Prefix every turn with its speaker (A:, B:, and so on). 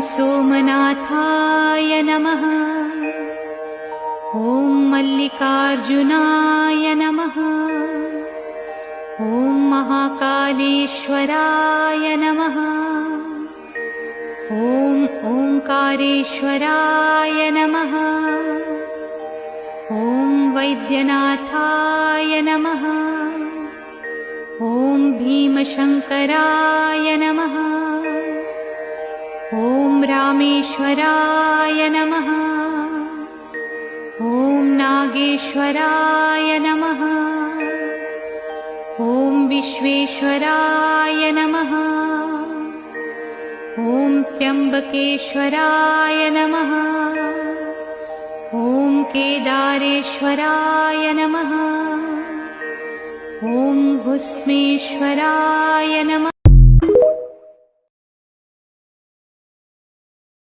A: सोमनाथाय नमः। ॐ मल्लिकार्जुनाय नमः। ॐ महाकालेश्वराय नमः। ॐ ओंकारेश्वराय नमः। ॐ वैद्यनाथाय नमः। ॐ भीमशंकराय नमः। ॐ रामेश्वराय नमः। ॐ नागेश्वराय नमः। ॐ विश्वेश्वराय नमः। ॐ त्र्यंबकेश्वराय नमः। ॐ केदारेश्वराय नमः। ॐ भुस्मेश्वराय नमः।